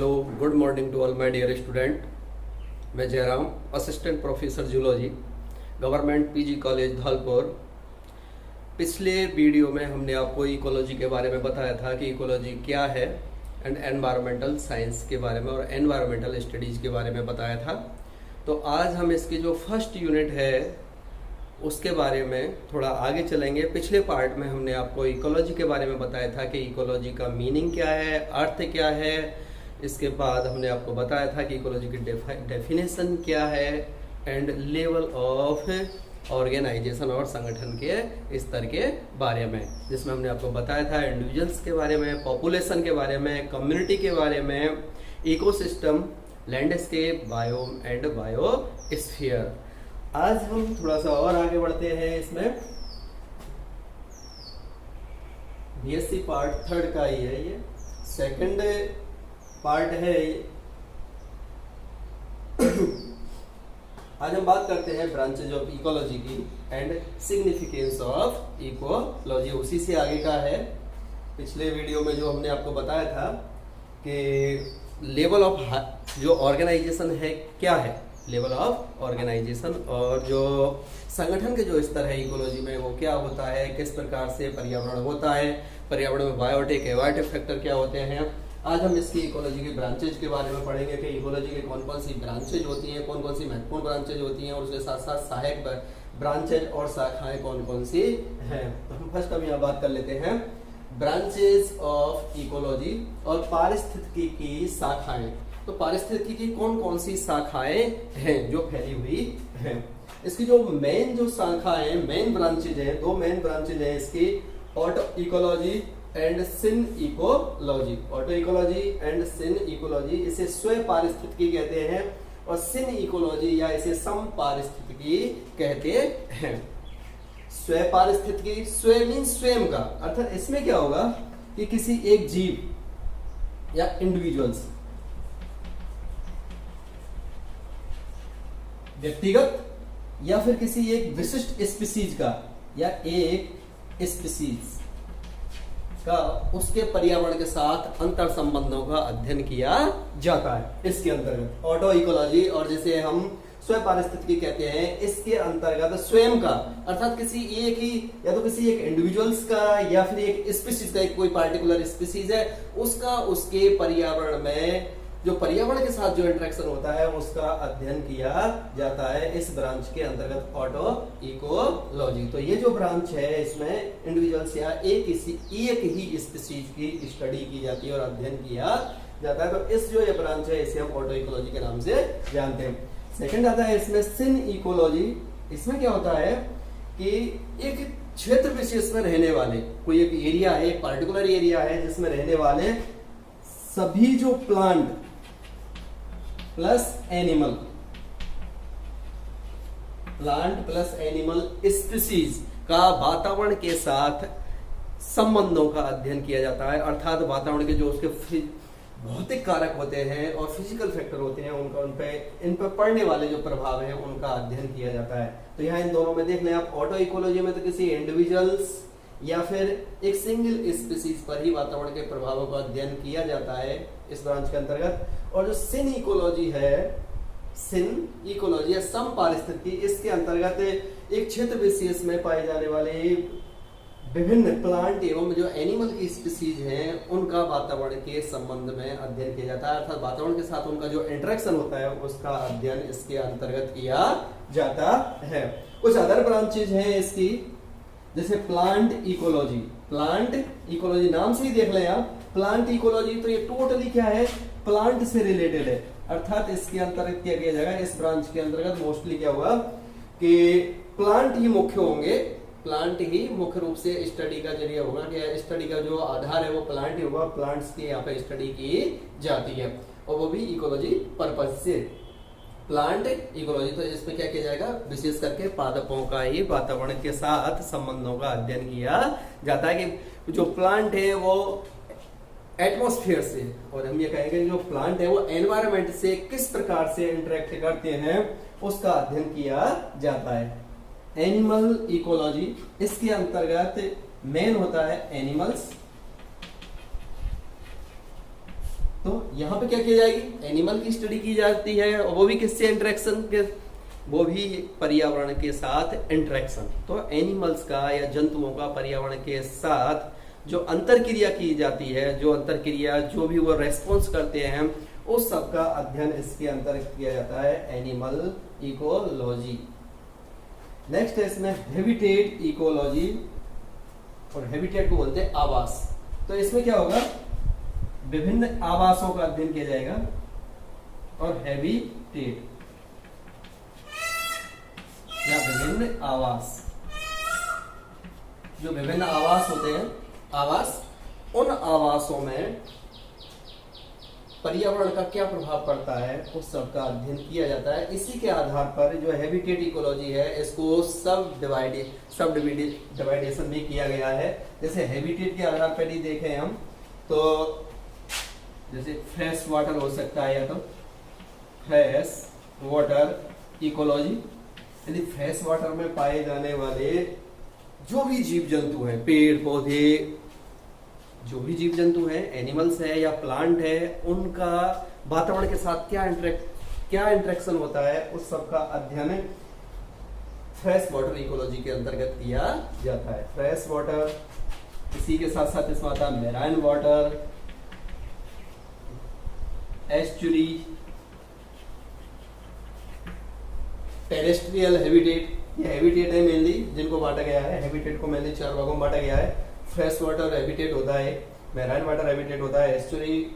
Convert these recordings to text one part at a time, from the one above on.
Hello, good morning to all my dear student. मैं Jairam, assistant professor zoology, government PG college Dholpur. पिछले video में हमने आपको इकोलॉजी के बारे में बताया था कि इकोलॉजी क्या है एंड एनवायरमेंटल साइंस के बारे में और एनवायरमेंटल स्टडीज़ के बारे में बताया था। तो आज हम इसकी जो फर्स्ट यूनिट है उसके बारे में थोड़ा आगे चलेंगे। पिछले पार्ट में हमने आपको इकोलॉजी के बारे में बताया था कि इकोलॉजी का मीनिंग क्या है, अर्थ क्या है। इसके बाद हमने आपको बताया था कि इकोलॉजी की डेफिनेशन क्या है एंड लेवल ऑफ ऑर्गेनाइजेशन और संगठन के स्तर के बारे में, जिसमें हमने आपको बताया था इंडिविजुअल्स के बारे में, पॉपुलेशन के बारे में, कम्युनिटी के बारे में, ecosystem, landscape, biome and biosphere. आज हम थोड़ा सा और आगे बढ़ते हैं। इसमें बीएससी पार्ट थर्ड का ही है, ये सेकंड पार्ट है। आज हम बात करते हैं ब्रांचेज ऑफ इकोलॉजी की एंड सिग्निफिकेंस ऑफ इकोलॉजी, उसी से आगे का है। पिछले वीडियो में जो हमने आपको बताया था कि लेवल ऑफ जो ऑर्गेनाइजेशन है क्या है, लेवल ऑफ ऑर्गेनाइजेशन, और जो संगठन के जो स्तर है इकोलॉजी में वो क्या होता है, किस प्रकार से पर्यावरण होता है, पर्यावरण में बायोटिक एबायोटिक फैक्टर क्या होते हैं। आज हम इसकी इकोलॉजी के ब्रांचेज के बारे में पढ़ेंगे कि इकोलॉजी के कौन कौन सी ब्रांचेज होती हैं, कौन कौन सी महत्वपूर्ण ब्रांचेज होती हैं, और उसके साथ साथ सहायक ब्रांचेज और शाखाएं कौन कौन सी हैं। तो हम फर्स्ट अब यहाँ बात कर लेते हैं ब्रांचेज ऑफ इकोलॉजी और पारिस्थितिकी की शाखाएं। तो पारिस्थितिकी की कौन कौन सी शाखाएं हैं जो फैली हुई हैं। इसकी जो मेन जो शाखाएं, मेन ब्रांचेज हैं, दो मेन ब्रांचेज हैं इसकी, auto ecology and syn ecology. Auto ecology and syn ecology, इसे स्व पारिस्थितिकी कहते हैं, और सिन इकोलॉजी या इसे सम पारिस्थितिकी कहते हैं। स्व पारिस्थितिकी, स्व मीन स्वयं का, अर्थात इसमें क्या होगा कि किसी एक जीव या इंडिविजुअल्स, व्यक्तिगत या फिर किसी एक विशिष्ट स्पीसीज का या एक स्पीसीज का उसके पर्यावरण के साथ अंतर संबंधों का अध्ययन किया जाता है। इसके अंतर्गत ऑटो इकोलॉजी, और जिसे हम स्व पारिस्थितिकी कहते हैं, इसके अंतर्गत स्वयं का, अर्थात किसी एक ही या तो किसी एक इंडिविजुअल्स का या फिर एक स्पीसीज का, एक कोई पार्टिकुलर स्पीसीज है उसका, उसके पर्यावरण में जो पर्यावरण के साथ जो इंटरेक्शन होता है उसका अध्ययन किया जाता है इस ब्रांच के अंतर्गत, ऑटो इकोलॉजी। तो ये जो ब्रांच है इसमें इंडिविजुअल्स या एक ही स्पीसीज की स्टडी की जाती है और अध्ययन किया जाता है। तो इस जो ये ब्रांच है इसे हम ऑटो इकोलॉजी के नाम से जानते हैं। सेकंड आता है इसमें सिन इकोलॉजी। इसमें क्या होता है कि एक क्षेत्र विशेष में रहने वाले, कोई एक एरिया है, एक पार्टिकुलर एरिया है जिसमें रहने वाले सभी जो plant plus animal, plant plus animal species का वातावरण के साथ संबंधों का अध्ययन किया जाता है। अर्थात वातावरण के जो उसके भौतिक कारक होते हैं और फिजिकल फैक्टर होते हैं, उनका इन पर पड़ने वाले जो प्रभाव हैं उनका अध्ययन किया जाता है। तो यहाँ इन दोनों में देख लें आप, ऑटो इकोलॉजी में तो किसी इंडिविजुअल्स या फिर एक सिंगल स्पीसीज पर ही वातावरण के प्रभावों का अध्ययन किया जाता है इस ब्रांच के अंतर्गत। और जो सिन इकोलॉजी है, सिन इकोलॉजी या सम पारिस्थितिकी, इसके अंतर्गत एक क्षेत्र विशेष में पाए जाने वाले विभिन्न प्लांट एवं जो एनिमल की स्पीसीज हैं उनका वातावरण के संबंध में अध्ययन किया जाता है, अर्थात वातावरण के साथ उनका जो इंटरेक्शन होता है उसका अध्ययन इसके अंतर्गत किया जाता है। कुछ अदर ब्रांचेज हैं इसकी, जैसे प्लांट इकोलॉजी। प्लांट इकोलॉजी नाम से ही देख लें आप, प्लांट इकोलॉजी, तो ये टोटली क्या है, प्लांट से रिलेटेड है। अर्थात इसके अंतर्गत क्या किया जाएगा, इस ब्रांच के अंतर्गत मोस्टली क्या होगा कि प्लांट ही मुख्य होंगे, प्लांट ही मुख्य रूप से स्टडी का जरिया होगा, कि स्टडी का जो आधार है वो प्लांट ही होगा। प्लांट्स की यहाँ पे स्टडी की जाती है और वो भी इकोलॉजी पर्पज से, प्लांट इकोलॉजी। तो इसमें क्या किया जाएगा, विशेष करके पादपों का ही वातावरण के साथ संबंधों का अध्ययन किया जाता है कि जो प्लांट है वो एटमॉस्फेयर से, और हम ये कहेंगे जो प्लांट है वो एनवायरनमेंट से किस प्रकार से इंटरेक्ट करते हैं उसका अध्ययन किया जाता है। एनिमल इकोलॉजी, इसके अंतर्गत मेन होता है एनिमल्स, तो यहाँ पे क्या किया जाएगी, एनिमल की स्टडी की जाती है, और वो भी किससे, इंटरेक्शन के, वो भी पर्यावरण के साथ इंटरेक्शन। तो एनिमल्स का या जंतुओं का पर्यावरण के साथ जो अंतरक्रिया की जाती है, जो अंतरक्रिया जो भी वो रेस्पॉन्स करते हैं, उस सब का अध्ययन इसके अंतर्गत किया जाता है एनिमल इकोलॉजी। नेक्स्ट है इसमें हैबिटेट इकोलॉजी, और हैबिटेट को बोलते हैं आवास। तो इसमें क्या होगा, विभिन्न आवासों का अध्ययन किया जाएगा, और हैबिटेट या विभिन्न आवास, जो विभिन्न आवास होते हैं, आवास, उन आवासों में पर्यावरण का क्या प्रभाव पड़ता है, उस सब का अध्ययन किया जाता है। इसी के आधार पर जो हैबिटेट इकोलॉजी है, इसको सब डिवाइडेशन भी किया गया है। जैसे हैबिटेट के आधार पर ही देखें हम, तो जैसे फ्रेश वाटर हो सकता है, या तो फ्रेश वाटर इकोलॉजी, यानी फ्रेश वाटर में पाए जाने वाले जो भी जीव जंतु हैं, पेड़ पौधे, जो भी जीव जंतु हैं, एनिमल्स है या प्लांट है, उनका वातावरण के साथ क्या इंटरेक्शन होता है, उस सब का अध्ययन फ्रेश वाटर इकोलॉजी के अंतर्गत किया जाता है। फ्रेश वाटर, इसी के साथ साथ इसमें आता है marine water, estuary, terrestrial habitat. ये हैबिटेट है मेनली जिनको बांटा गया है, हैबिटेट को मेनली 4 भागों में बांटा गया है। फ्रेश वाटर हैबिटेट होता है, मेराइन वाटर हैबिटेट होता है, एस्चुरी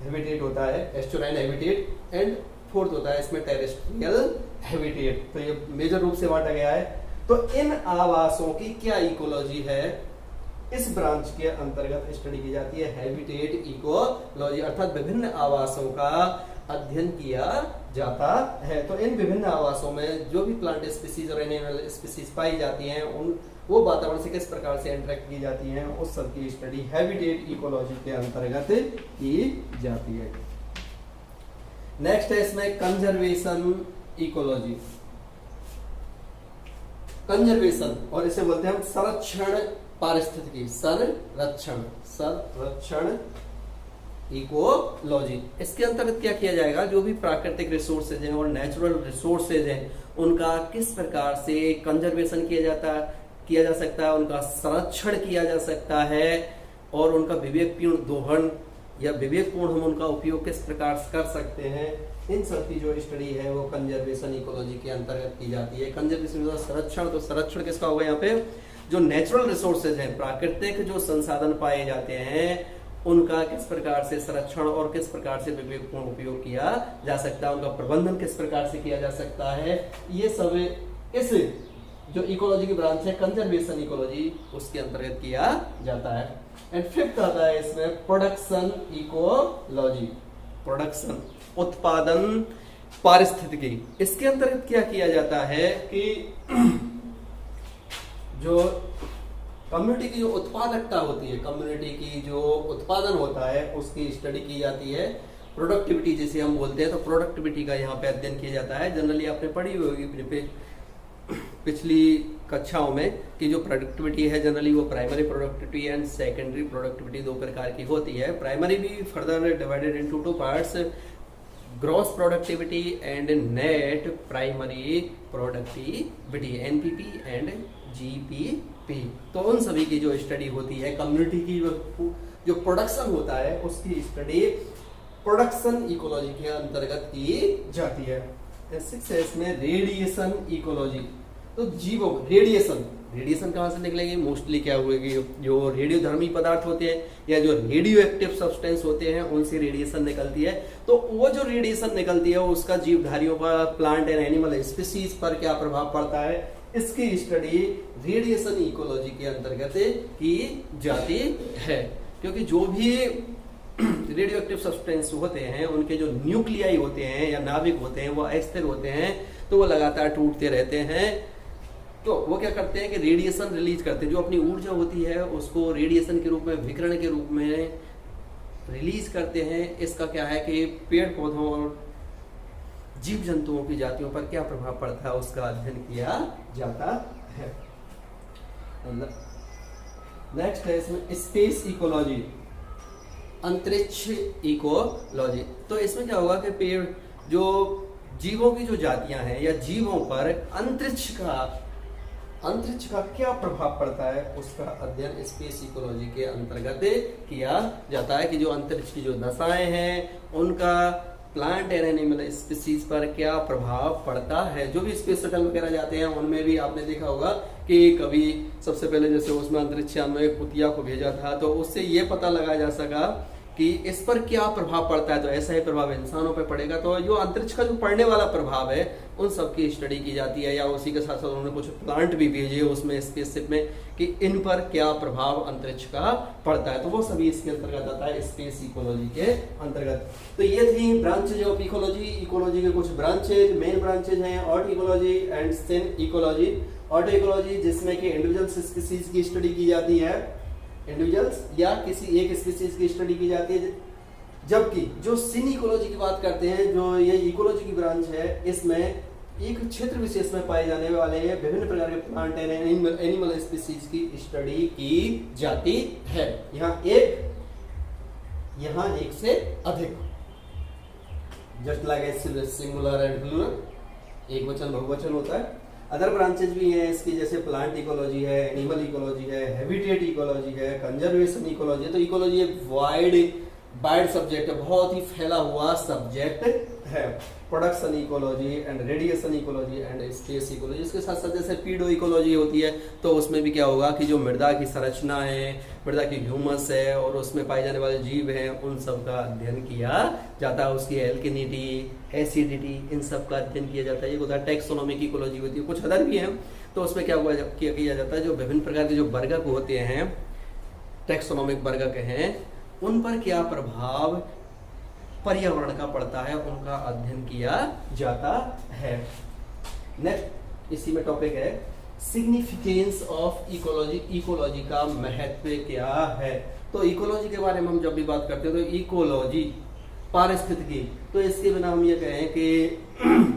हैबिटेट होता है, एस्चुराइन हैबिटेट, एंड फोर्थ होता है इसमें टेरेस्ट्रियल हैबिटेट। तो ये मेजर रूप से बांटा गया है। तो इन आवासों की क्या इकोलॉजी है, इस ब्रांच के अंतर्गत स्टडी की जाती है हैबिटेट इकोलॉजी, अर्थात विभिन्न आवासों का अध्ययन किया जाता है। तो इन विभिन्न आवासों में जो भी प्लांट स्पीसीज और एनिमल स्पीसीज पाई जाती हैं, उन वो वातावरण से किस प्रकार से इंटरेक्ट की जाती हैं, उस सब की स्टडी हैबिटेट इकोलॉजी के अंतर्गत की जाती है। नेक्स्ट है इसमें कंजर्वेशन इकोलॉजी। कंजर्वेशन, और इसे बोलते हैं हम संरक्षण पारिस्थितिकी, संरक्षण इकोलॉजी। इसके अंतर्गत क्या किया जाएगा, जो भी प्राकृतिक रिसोर्सेज हैं और नेचुरल रिसोर्सेज हैं, उनका किस प्रकार से कंजर्वेशन किया जा सकता है, उनका संरक्षण किया जा सकता है, और उनका विवेकपूर्ण दोहन या विवेकपूर्ण हम उनका उपयोग किस प्रकार से कर सकते हैं, इन सब की जो स्टडी है वो कंजर्वेशन इकोलॉजी के अंतर्गत की जाती है। कंजर्वेशन संरक्षण, तो संरक्षण किसका होगा, यहाँ पे जो नेचुरल रिसोर्सेज हैं, प्राकृतिक जो संसाधन पाए जाते हैं, उनका किस प्रकार से संरक्षण और किस प्रकार से विवेकपूर्ण उपयोग किया जा सकता है, उनका प्रबंधन किस प्रकार से किया जा सकता है, ये सब इस जो इकोलॉजी की ब्रांच है कंजर्वेशन इकोलॉजी, उसके अंतर्गत किया जाता है। एंड फिफ्थ आता है इसमें प्रोडक्शन इकोलॉजी, प्रोडक्शन उत्पादन पारिस्थितिकी। इसके अंतर्गत क्या किया जाता है कि जो कम्युनिटी की जो उत्पादकता होती है, कम्युनिटी की जो उत्पादन होता है, उसकी स्टडी की जाती है। प्रोडक्टिविटी जिसे हम बोलते हैं, तो प्रोडक्टिविटी का यहाँ पे अध्ययन किया जाता है। जनरली आपने पढ़ी होगी पिछली कक्षाओं में कि जो प्रोडक्टिविटी है जनरली वो primary productivity and secondary productivity 2 प्रकार की होती है। प्राइमरी भी further divided into 2 parts, gross productivity and net primary productivity, NPP and GPP. तो उन सभी की जो स्टडी होती है, कम्युनिटी की जो प्रोडक्शन होता है, उसकी स्टडी प्रोडक्शन इकोलॉजी के अंतर्गत की जाती है। 6 है इसमें रेडिएशन इकोलॉजी। तो जीवों रेडिएशन कहाँ से निकलेंगे, मोस्टली क्या हुए कि जो रेडियोधर्मी पदार्थ होते हैं या जो रेडियो एक्टिव सब्सटेंस होते हैं, उनसे रेडिएशन निकलती है। तो वो जो रेडिएशन निकलती है उसका जीवधारियों पर, प्लांट एंड एनिमल स्पीसीज पर क्या प्रभाव पड़ता है, इसकी स्टडी रेडिएशन इकोलॉजी के अंतर्गत की जाती है। क्योंकि जो भी रेडियो एक्टिव सब्सटेंस होते हैं, उनके जो न्यूक्लियाई होते हैं या नाभिक होते हैं, वो अस्थिर होते हैं, तो वो लगातार टूटते रहते हैं। तो वो क्या करते हैं कि रेडिएशन रिलीज करते हैं, जो अपनी ऊर्जा होती है उसको रेडिएशन के रूप में, विकिरण के रूप में रिलीज करते हैं। इसका क्या है कि पेड़ पौधों और जीव जंतुओं की जातियों पर क्या प्रभाव पड़ता है, उसका अध्ययन किया जाता है। नेक्स्ट है इसमें स्पेस इकोलॉजी। अंतरिक्ष इकोलॉजी। तो इसमें क्या होगा कि पेड़ जो जीवों की जो जातियां हैं या जीवों पर अंतरिक्ष का क्या प्रभाव पड़ता है उसका अध्ययन स्पेस इकोलॉजी के अंतर्गत किया जाता है कि जो अंतरिक्ष की जो दशाएं हैं उनका प्लांट एंड एनिमल स्पीसीज पर क्या प्रभाव पड़ता है। जो भी स्पेस शटल वगैरह जाते हैं उनमें भी आपने देखा होगा कि कभी सबसे पहले जैसे उसमें अंतरिक्ष में कुतिया को भेजा था तो उससे ये पता लगाया जा सका कि इस पर क्या प्रभाव पड़ता है, तो ऐसा ही प्रभाव इंसानों पर पड़ेगा। तो जो अंतरिक्ष का जो पड़ने वाला प्रभाव है उन सब की स्टडी की जाती है, या उसी के साथ साथ उन्होंने कुछ प्लांट भी भेजे उसमें स्पेसशिप में कि इन पर क्या प्रभाव अंतरिक्ष का पड़ता है, तो वो सभी इसके अंतर्गत आता है स्पेस इकोलॉजी के अंतर्गत। तो ये थी ब्रांचेज ऑफ इकोलॉजी। इकोलॉजी के कुछ ब्रांचेज, मेन ब्रांचेज हैं aut ecology and syn ecology. Aut ecology जिसमें कि इंडिविजुअल स्पीसीज की स्टडी की जाती है, इंडिविजुअल्स या किसी एक स्पीसीज की स्टडी की जाती है, जबकि जो सिन इकोलॉजी की बात करते हैं, जो ये इकोलॉजी की ब्रांच है, इसमें एक क्षेत्र विशेष में पाए जाने वाले विभिन्न प्रकार के प्लांट एंड एनिमल स्पीसीज की स्टडी की जाती है। यहाँ एक से अधिक, just like singular and plural, एक वचन बहुवचन होता है। अदर ब्रांचेज भी हैं इसकी, जैसे प्लांट इकोलॉजी है, एनिमल इकोलॉजी है, हैबिटेट इकोलॉजी है, कंजर्वेशन इकोलॉजी। तो इकोलॉजी एक वाइड सब्जेक्ट है, बहुत ही फैला हुआ सब्जेक्ट है। Production ecology and radiation ecology and space ecology. इसके साथ साथ जैसे पीडो इकोलॉजी होती है तो उसमें भी क्या होगा कि जो मृदा की संरचना है, मृदा की ह्यूमस है और उसमें पाए जाने वाले जीव हैं, उन सब का अध्ययन किया जाता है। उसकी एल्किनिटी, एसिडिटी, इन सब का अध्ययन किया जाता है। ये होता है टैक्सोनॉमिक इकोलॉजी होती है। कुछ अदर भी हैं, तो उसमें क्या किया जाता है, जो विभिन्न प्रकार के जो वर्गक होते हैं, टैक्सोनॉमिक वर्गक हैं, उन पर क्या प्रभाव पर्यावरण का पड़ता है, उनका अध्ययन किया जाता है। नेक्स्ट इसी में टॉपिक है सिग्निफिकेंस ऑफ इकोलॉजी। इकोलॉजी का महत्व क्या है। तो इकोलॉजी के बारे में हम जब भी बात करते हैं तो इकोलॉजी पारिस्थितिकी, तो इसके बिना हम ये कहें कि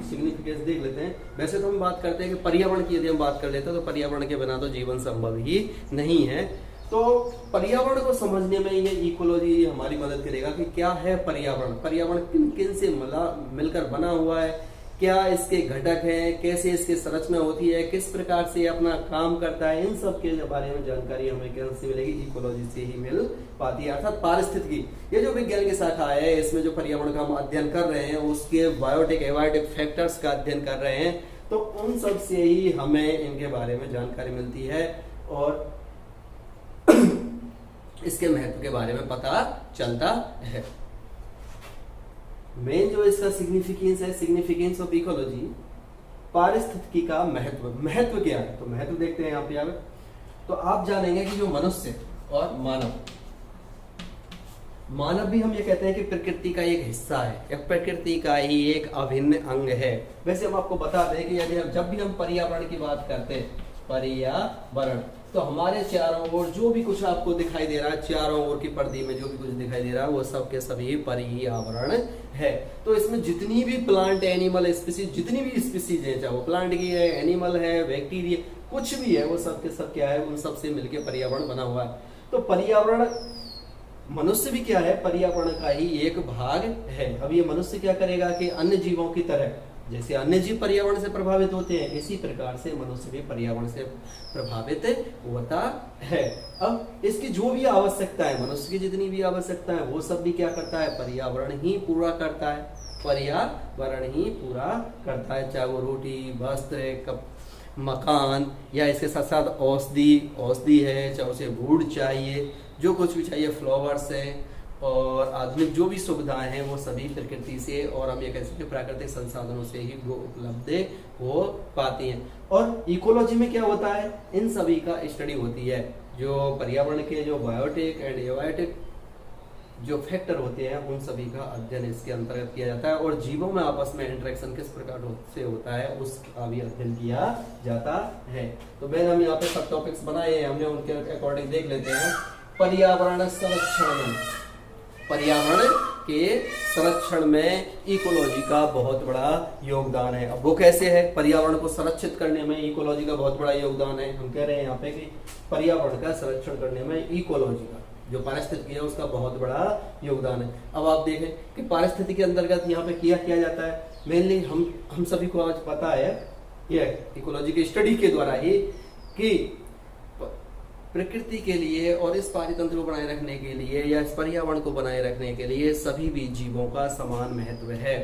सिग्निफिकेंस देख लेते हैं। वैसे तो हम बात करते हैं कि पर्यावरण की यदि हम बात कर लेते हैं तो पर्यावरण के बिना तो जीवन संभव ही नहीं है। तो पर्यावरण को समझने में ये इकोलॉजी हमारी मदद करेगा कि क्या है पर्यावरण, पर्यावरण किन किन से मिलकर बना हुआ है, क्या इसके घटक हैं, कैसे इसकी संरचना होती है, किस प्रकार से अपना काम करता है, इन सब के बारे में जानकारी हमें कैसे मिलेगी, इकोलॉजी से ही मिल पाती है। अर्थात पारिस्थितिकी, ये जो विज्ञान की शाखा है, इसमें जो पर्यावरण का हम अध्ययन कर रहे हैं उसके बायोटिक एबायोटिक फैक्टर्स का अध्ययन कर रहे हैं, तो उन सब से ही हमें इनके बारे में जानकारी मिलती है और इसके महत्व के बारे में पता चलता है। मेन जो इसका सिग्निफिकेंस है, सिग्निफिकेंस ऑफ इकोलॉजी, पारिस्थितिकी का महत्व क्या है, तो महत्व देखते हैं यहाँ पे। तो आप जानेंगे कि जो मनुष्य और मानव भी हम ये कहते हैं कि प्रकृति का एक हिस्सा है, या प्रकृति का ही एक अभिन्न अंग है। वैसे हम आपको बता दें कि यदि जब भी हम पर्यावरण की बात करते हैं, पर्यावरण, तो हमारे चारों ओर जो भी कुछ आपको दिखाई दे रहा है, चारों ओर की पर्दी में जो भी कुछ दिखाई दे रहा है वो सब के सभी पर्यावरण है। तो इसमें जितनी भी प्लांट एनिमल स्पीसीज, जितनी भी स्पीसीज है, चाहे वो प्लांट की है, एनिमल है, बैक्टीरिया, कुछ भी है, वो सब के सब क्या है, उन सब से मिलकर पर्यावरण बना हुआ है। तो पर्यावरण, मनुष्य भी क्या है, पर्यावरण का ही एक भाग है। अब ये मनुष्य क्या करेगा कि अन्य जीवों की तरह, जैसे अन्य जीव पर्यावरण से प्रभावित होते हैं, इसी प्रकार से मनुष्य भी पर्यावरण से प्रभावित होता है। अब इसकी जो भी आवश्यकता है, मनुष्य की जितनी भी आवश्यकता है, वो सब भी क्या करता है, पर्यावरण ही पूरा करता है, पर्यावरण ही पूरा करता है। चाहे वो रोटी, वस्त्र, मकान, या इसके साथ साथ औषधि है, चाहे उसे वुड चाहिए, जो कुछ भी चाहिए, फ्लावर्स है, और आधुनिक जो भी सुविधाएं हैं वो सभी प्रकृति से, और हम ये कह सकते हैं प्राकृतिक संसाधनों से ही वो उपलब्ध हो पाती हैं। और इकोलॉजी में क्या होता है, इन सभी का स्टडी होती है। जो पर्यावरण के जो बायोटिक एंड एबायोटिक जो फैक्टर होते हैं, उन सभी का अध्ययन इसके अंतर्गत किया जाता है, और जीवों में आपस में इंटरेक्शन किस प्रकार से होता है उसका भी अध्ययन किया जाता है। तो मैंने हम यहाँ पे सब टॉपिक्स बनाए हैं, हमने उनके अकॉर्डिंग देख लेते हैं। पर्यावरण संरक्षण, पर्यावरण के संरक्षण में इकोलॉजी का बहुत बड़ा योगदान है। अब वो कैसे है, पर्यावरण को संरक्षित करने में इकोलॉजी का बहुत बड़ा योगदान है। हम कह रहे हैं यहाँ पे कि पर्यावरण का संरक्षण करने में इकोलॉजी का जो पारिस्थितिकी है उसका बहुत बड़ा योगदान है। अब आप देखें कि पारिस्थितिकी के अंतर्गत यहाँ पे किया जाता है मेनली, हम सभी को आज पता है ये इकोलॉजी की स्टडी के द्वारा ही कि प्रकृति के लिए और इस पारितंत्र को बनाए रखने के लिए या इस पर्यावरण को बनाए रखने के लिए सभी भी जीवों का समान महत्व है।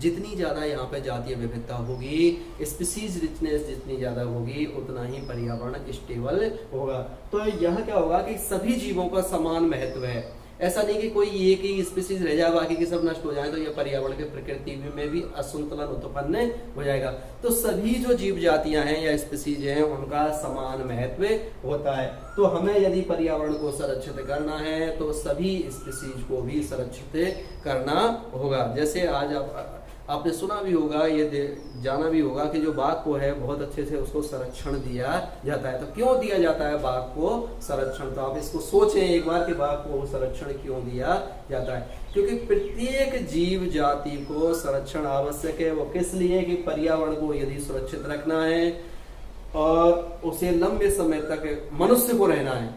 जितनी ज्यादा यहाँ पे जातीय विविधता होगी, स्पीसीज रिचनेस जितनी ज्यादा होगी, उतना ही पर्यावरण स्टेबल होगा। तो यहाँ क्या होगा कि सभी जीवों का समान महत्व है। ऐसा नहीं कि कोई एक ही स्पीसीज रह जाए बाकी के सब नष्ट हो जाए तो ये पर्यावरण के प्रकृति में भी असंतुलन उत्पन्न हो जाएगा। तो सभी जो जीव जातियां हैं या स्पीसीज हैं उनका समान महत्व होता है। तो हमें यदि पर्यावरण को संरक्षित करना है तो सभी स्पीसीज को भी संरक्षित करना होगा। जैसे आज आपने सुना भी होगा, ये जाना भी होगा कि जो बाघ को है बहुत अच्छे से उसको संरक्षण दिया जाता है। तो क्यों दिया जाता है बाघ को संरक्षण? तो आप इसको सोचें एक बार कि बाघ को संरक्षण क्यों दिया जाता है? क्योंकि प्रत्येक जीव जाति को संरक्षण आवश्यक है। वो किस लिए? कि पर्यावरण को यदि सुरक्षित रखना है और उसे लंबे समय तक मनुष्य को रहना है।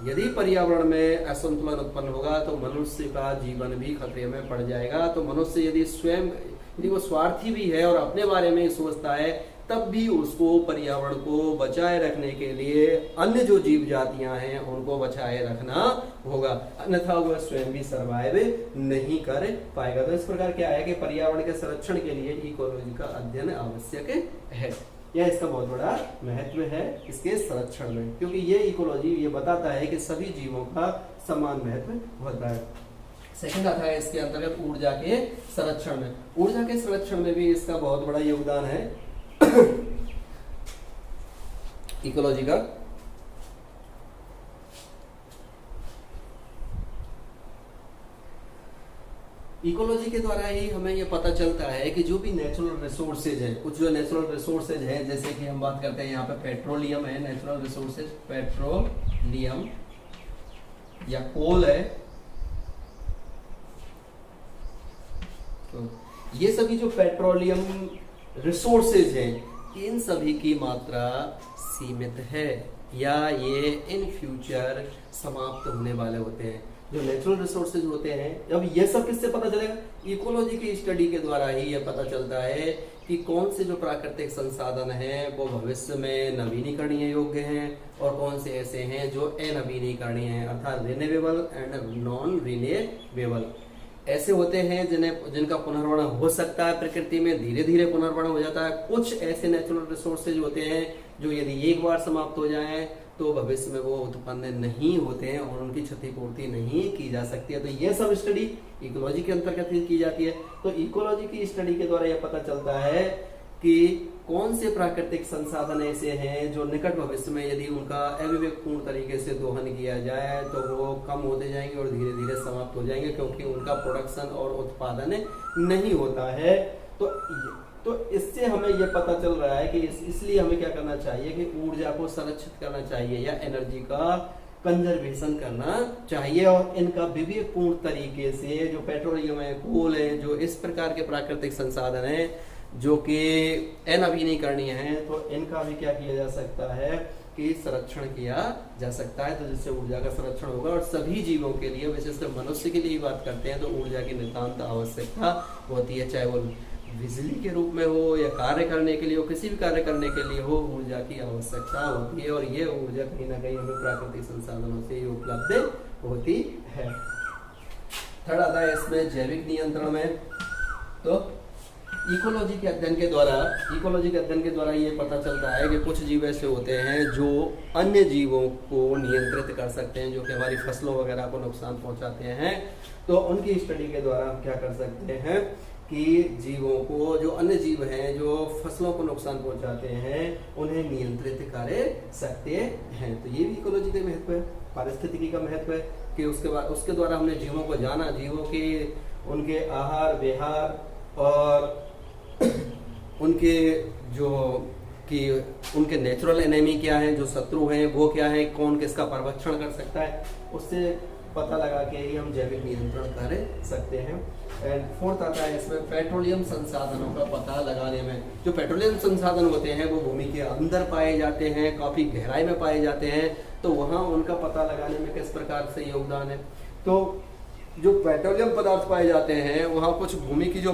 यदि पर्यावरण में असंतुलन उत्पन्न होगा तो मनुष्य का जीवन भी खतरे में पड़ जाएगा। तो मनुष्य यदि वो स्वार्थी भी है और अपने बारे में सोचता है, तब भी उसको पर्यावरण को बचाए रखने के लिए अन्य जो जीव जातियां हैं उनको बचाए रखना होगा, अन्यथा वह स्वयं भी सर्वाइव नहीं कर पाएगा। तो इस प्रकार क्या है कि पर्यावरण के संरक्षण के लिए इकोलॉजी का अध्ययन आवश्यक है। यह इसका बहुत बड़ा महत्व है इसके संरक्षण में, क्योंकि ये इकोलॉजी ये बताता है कि सभी जीवों का समान महत्व होता है। सेकंड आता है इसके अंतर्गत ऊर्जा के संरक्षण में। ऊर्जा के संरक्षण में भी इसका बहुत बड़ा योगदान है इकोलॉजी का। इकोलॉजी के द्वारा ही हमें ये पता चलता है कि जो भी नेचुरल रिसोर्सेज है, कुछ जो नेचुरल रिसोर्सेज है, जैसे कि हम बात करते हैं यहाँ पे पेट्रोलियम है, नेचुरल रिसोर्सेज पेट्रोलियम या कोल है, तो ये सभी जो पेट्रोलियम रिसोर्सेज हैं इन सभी की मात्रा सीमित है या ये इन फ्यूचर समाप्त होने वाले होते हैं। जो नेचुरल रिसोर्सेज होते हैं, अब ये सब किससे पता चलेगा? इकोलॉजी की स्टडी के द्वारा ही ये पता चलता है कि कौन से जो प्राकृतिक संसाधन हैं वो भविष्य में नवीनीकरणीय योग्य हैं और कौन से ऐसे हैं जो अनवीनीकरणीय हैं, अर्थात रिन्यूएबल एंड नॉन रिन्यूएबल। ऐसे होते हैं जिनका पुनर्वर्ण हो सकता है प्रकृति में, धीरे धीरे पुनर्वर्ण हो जाता है। कुछ ऐसे नेचुरल रिसोर्सेज होते हैं जो यदि एक बार समाप्त हो जाएं तो भविष्य में वो उत्पन्न नहीं होते हैं और उनकी क्षतिपूर्ति नहीं की जा सकती है। तो ये सब स्टडी इकोलॉजी के अंतर्गत ही की जाती है। तो इकोलॉजी की स्टडी के द्वारा यह पता चलता है कि कौन से प्राकृतिक संसाधन ऐसे हैं जो निकट भविष्य में यदि उनका अविवेकपूर्ण तरीके से दोहन किया जाए तो वो कम होते जाएंगे और धीरे धीरे समाप्त हो जाएंगे, क्योंकि उनका प्रोडक्शन और उत्पादन नहीं होता है। तो इससे हमें यह पता चल रहा है कि इसलिए हमें क्या करना चाहिए कि ऊर्जा को संरक्षित करना चाहिए या एनर्जी का कंजर्वेशन करना चाहिए और इनका विवेकपूर्ण तरीके से जो पेट्रोलियम है, कोल है, जो इस प्रकार के प्राकृतिक संसाधन है जो कि अनवीनीकरणीय हैं, तो इनका भी क्या किया जा सकता है कि संरक्षण किया जा सकता है। तो जिससे ऊर्जा का संरक्षण होगा और सभी जीवों के लिए, विशेषकर मनुष्य के लिए बात करते हैं तो ऊर्जा की नितांत आवश्यकता होती है, चाहे वो बिजली के रूप में हो या कार्य करने के लिए हो, किसी भी कार्य करने के लिए हो, ऊर्जा की आवश्यकता होती है और ये ऊर्जा कहीं ना कहीं हमें प्राकृतिक संसाधनों से ही उपलब्ध होती है। थर्ड आता है इसमें जैविक नियंत्रण में। तो इकोलॉजी के अध्ययन के द्वारा ये पता चलता है कि कुछ जीव ऐसे होते हैं जो अन्य जीवों को नियंत्रित कर सकते हैं, जो कि हमारी फसलों वगैरह को नुकसान पहुंचाते हैं। तो उनकी स्टडी के द्वारा हम क्या कर सकते हैं कि जीवों को, जो अन्य जीव हैं जो फसलों को नुकसान पहुंचाते हैं, उन्हें नियंत्रित कर सकते हैं। तो ये भी इकोलॉजी का महत्व है, पारिस्थितिकी का महत्व है कि उसके द्वारा हमने जीवों को जाना, जीवों के उनके आहार विहार और उनके जो कि उनके नेचुरल एनिमी क्या है, जो शत्रु हैं वो क्या है, कौन किसका परवक्षण कर सकता है, उससे पता लगा के ही हम जैविक नियंत्रण कर सकते हैं। एंड फोर्थ आता है इसमें पेट्रोलियम संसाधनों का पता लगाने में। जो पेट्रोलियम संसाधन होते हैं वो भूमि के अंदर पाए जाते हैं, काफी गहराई में पाए जाते हैं, तो वहाँ उनका पता लगाने में किस प्रकार से योगदान है। तो जो पेट्रोलियम पदार्थ पाए जाते हैं वहाँ कुछ भूमि की जो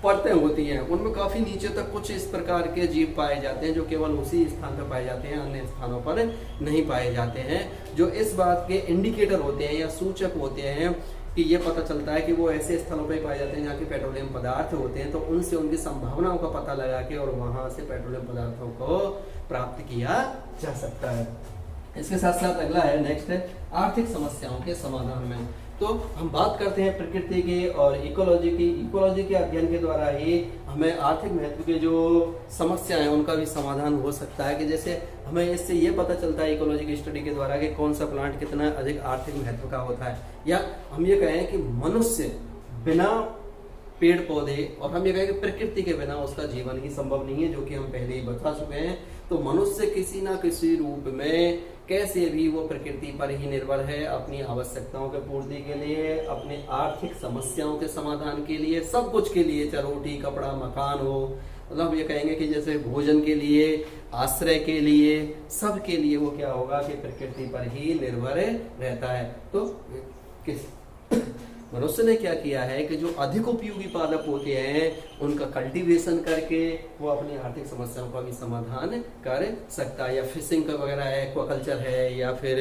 परतें होती हैं उनमें काफी नीचे तक कुछ इस प्रकार के जीव पाए जाते हैं जो केवल उसी स्थान पर पाए जाते हैं, अन्य स्थानों पर नहीं पाए जाते हैं, जो इस बात के इंडिकेटर होते हैं या सूचक होते हैं कि ये पता चलता है कि वो ऐसे स्थलों पर पाए जाते हैं जहाँ के पेट्रोलियम पदार्थ होते हैं। तो उनसे उनकी संभावनाओं का पता लगा के और वहां से पेट्रोलियम पदार्थों को प्राप्त किया जा सकता है। इसके साथ साथ अगला है, नेक्स्ट है आर्थिक समस्याओं के समाधान में। तो हम बात करते हैं प्रकृति के और इकोलॉजी की। इकोलॉजी के अध्ययन के द्वारा ही हमें आर्थिक महत्व के जो समस्याएं हैं उनका भी समाधान हो सकता है। कि जैसे हमें इससे ये पता चलता है इकोलॉजी की स्टडी के द्वारा कि कौन सा प्लांट कितना अधिक आर्थिक महत्व का होता है, या हम ये कहें कि मनुष्य बिना पेड़ पौधे और हम ये कहें कि प्रकृति के बिना उसका जीवन ही संभव नहीं है, जो कि हम पहले ही बता चुके हैं। तो मनुष्य किसी ना किसी रूप में कैसे भी वो प्रकृति पर ही निर्भर है अपनी आवश्यकताओं के पूर्ति के लिए, अपने आर्थिक समस्याओं के समाधान के लिए, सब कुछ के लिए, चाहे रोटी कपड़ा मकान हो, मतलब हम ये कहेंगे कि जैसे भोजन के लिए, आश्रय के लिए, सब के लिए वो क्या होगा कि प्रकृति पर ही निर्भर रहता है। तो किस मनुष्य ने क्या किया है कि जो अधिक उपयोगी पादप होते हैं उनका कल्टीवेशन करके वो अपनी आर्थिक समस्याओं का भी समाधान कर सकता है। या फिशिंग का वगैरह है, एक्वाकल्चर है, या फिर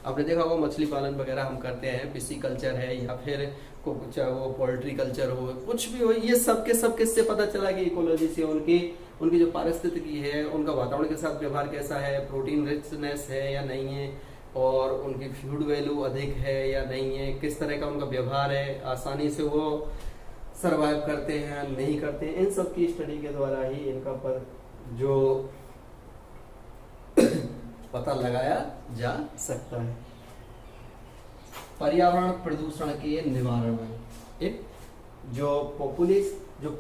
आपने देखा होगा मछली पालन वगैरह हम करते हैं, पिसी कल्चर है, या फिर चाहे वो पोल्ट्री कल्चर हो, कुछ भी हो, ये सब के सब किससे पता चला कि इकोलॉजी से उनकी जो पारिस्थितिकी है, उनका वातावरण के साथ व्यवहार कैसा है, प्रोटीन रिचनेस है या नहीं है, और उनकी फूड वैल्यू अधिक है या नहीं है, किस तरह का उनका व्यवहार है, आसानी से वो सरवाइव करते हैं नहीं करते हैं, इन सब की स्टडी के द्वारा ही इनका पर जो पता लगाया जा सकता है। पर्यावरण प्रदूषण के निवारण में एक जो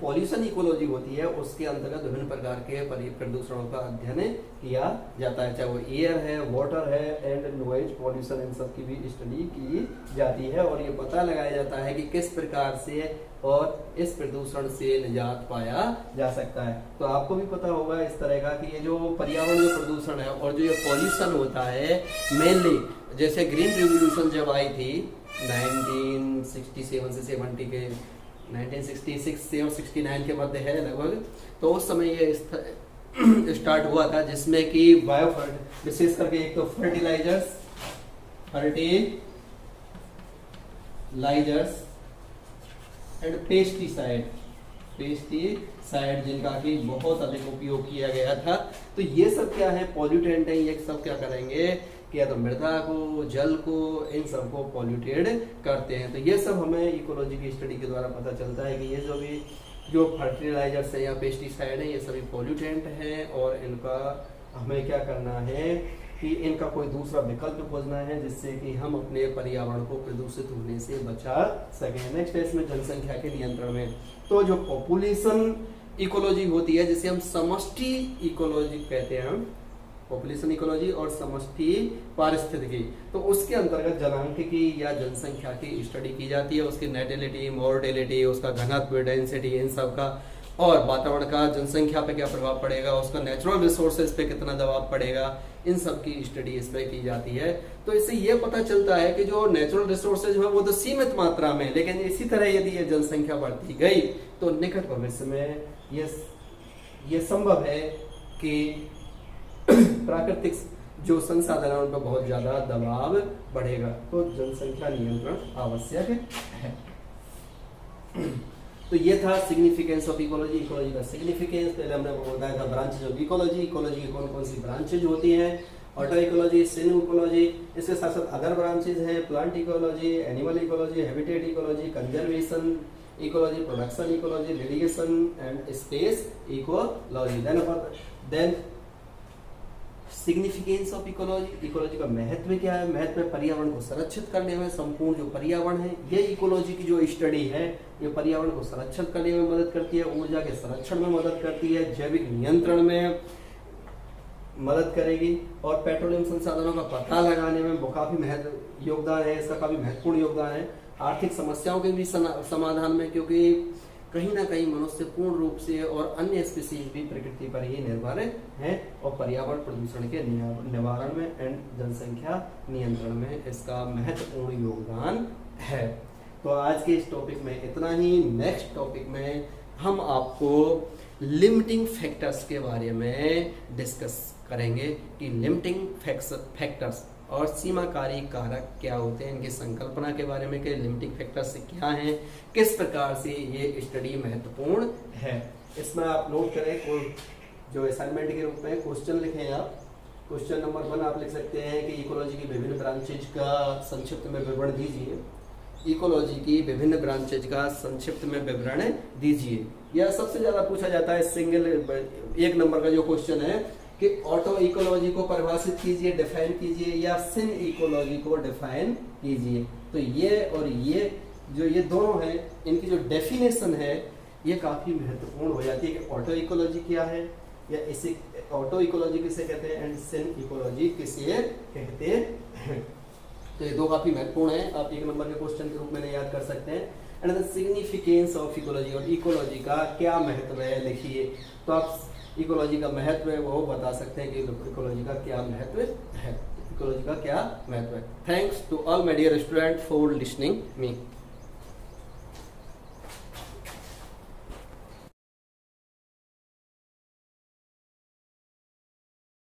पॉल्यूशन इकोलॉजी होती है उसके अंतर्गत विभिन्न प्रकार के प्रदूषणों का अध्ययन किया जाता है, चाहे वो एयर है, वाटर है एंड नॉइज पॉल्यूशन, इन सब की भी स्टडी की जाती है। और ये पता लगाया जाता है कि किस प्रकार से और इस प्रदूषण से निजात पाया जा सकता है। तो आपको भी पता होगा इस तरह का कि ये जो पर्यावरण जो प्रदूषण है और जो ये पॉल्यूशन होता है मेनली, जैसे ग्रीन रिवोल्यूशन जब आई थी 1967 से 70 के 1966 से और 69 के मध्य है लगभग, तो उस समय ये स्टार्ट हुआ था जिसमें कि विशेष करके एक तो फर्टिलाइजर्स एंड पेस्टिसाइड जिनका कि बहुत अधिक उपयोग किया गया था। तो ये सब क्या है, पॉल्यूटेंट है, ये सब क्या करेंगे कि या तो मृदा को, जल को, इन सब को पॉल्यूटेड करते हैं। तो ये सब हमें इकोलॉजी की स्टडी के द्वारा पता चलता है कि ये जो फर्टिलाइजर्स है या पेस्टिसाइड है ये सभी पॉल्यूटेंट हैं और इनका हमें क्या करना है कि इनका कोई दूसरा विकल्प खोजना है जिससे कि हम अपने पर्यावरण को प्रदूषित होने से बचा सकें। नेक्स्ट है इसमें जनसंख्या के नियंत्रण में। तो जो पॉपुलेशन इकोलॉजी होती है जिसे हम समष्टि इकोलॉजी कहते हैं, पॉपुलेशन इकोलॉजी और समष्टि पारिस्थितिकी, तो उसके अंतर्गत जनांकिकी या जनसंख्या की स्टडी की जाती है, उसकी नेटिलिटी, मोर्टेलिटी, उसका घनत्व, डेंसिटी, इन सब का, और वातावरण का जनसंख्या पे क्या प्रभाव पड़ेगा, उसका नेचुरल रिसोर्सेज पे कितना दबाव पड़ेगा, इन सब की स्टडी इसमें की जाती है। तो इससे ये पता चलता है कि जो नेचुरल रिसोर्सेज है वो तो सीमित मात्रा में, लेकिन इसी तरह यदि ये जनसंख्या बढ़ती गई तो निकट भविष्य में ये संभव है कि प्राकृतिक जो संसाधन है उन पर बहुत ज्यादा दबाव बढ़ेगा। तो जनसंख्या नियंत्रण आवश्यक है। तो ये था सिग्निफिकेंस ऑफ इकोलॉजी, इकोलॉजी का सिग्निफिकेंस। पहले हमने बताया था ब्रांचेज ऑफ इकोलॉजी, इकोलॉजी की कौन कौन सी ब्रांचेज होती हैं, ऑटो इकोलॉजी, सिन इकोलॉजी, इसके साथ साथ अदर ब्रांचेज हैं, plant ecology, animal ecology, habitat ecology, conservation ecology, production ecology, radiation and space ecology. Then significance of ecology, ecology का महत्व क्या है, महत्व पर्यावरण को संरक्षित करने में, संपूर्ण जो पर्यावरण है ये इकोलॉजी की जो स्टडी है ये पर्यावरण को संरक्षित करने में मदद करती है, ऊर्जा के संरक्षण में मदद करती है, जैविक नियंत्रण में, मदद करेगी और पेट्रोलियम संसाधनों का पता लगाने में वो काफी महत्व योगदान है, इसका काफी महत्वपूर्ण योगदान है। आर्थिक समस्याओं के भी समाधान में, क्योंकि कहीं ना कहीं मनुष्य पूर्ण रूप से और अन्य स्पीसीज भी प्रकृति पर ही निर्भर है और पर्यावरण प्रदूषण के निवारण में एंड जनसंख्या नियंत्रण में इसका महत्वपूर्ण योगदान है। तो आज के इस टॉपिक में इतना ही। नेक्स्ट टॉपिक में हम आपको लिमिटिंग फैक्टर्स के बारे में डिस्कस करेंगे कि लिमिटिंग फैक्टर्स और सीमाकारी कारक क्या होते हैं, इनकी संकल्पना के बारे में कि लिमिटिंग फैक्टर्स क्या हैं, किस प्रकार से ये स्टडी महत्वपूर्ण है। इसमें आप नोट करें को जो असाइनमेंट के रूप में क्वेश्चन लिखें आप। क्वेश्चन नंबर 1 आप लिख सकते हैं कि इकोलॉजी की विभिन्न ब्रांचेज का संक्षिप्त में विवरण दीजिए। इकोलॉजी की विभिन्न ब्रांचेज का संक्षिप्त में विवरण दीजिए। यह सबसे ज्यादा पूछा जाता है सिंगल 1 नंबर का जो क्वेश्चन है कि ऑटो इकोलॉजी को परिभाषित कीजिए, डिफाइन कीजिए, या सिन इकोलॉजी को डिफाइन कीजिए। तो ये और ये दोनों हैं, इनकी जो डेफिनेशन है ये काफी महत्वपूर्ण हो जाती है कि ऑटो इकोलॉजी क्या है, या इसे ऑटो इकोलॉजी किसे कहते हैं एंड सिन इकोलॉजी किसे कहते हैं। तो ये दो काफी महत्वपूर्ण है, आप 1 नंबर के क्वेश्चन के रूप में याद कर सकते हैं। And the significance of ecology, और इकोलॉजी का क्या महत्व है लिखिए। तो आप इकोलॉजी का महत्व है वो बता सकते हैं कि इकोलॉजी का क्या महत्व है, इकोलॉजी का क्या महत्व है। Thanks to all my dear student for listening me.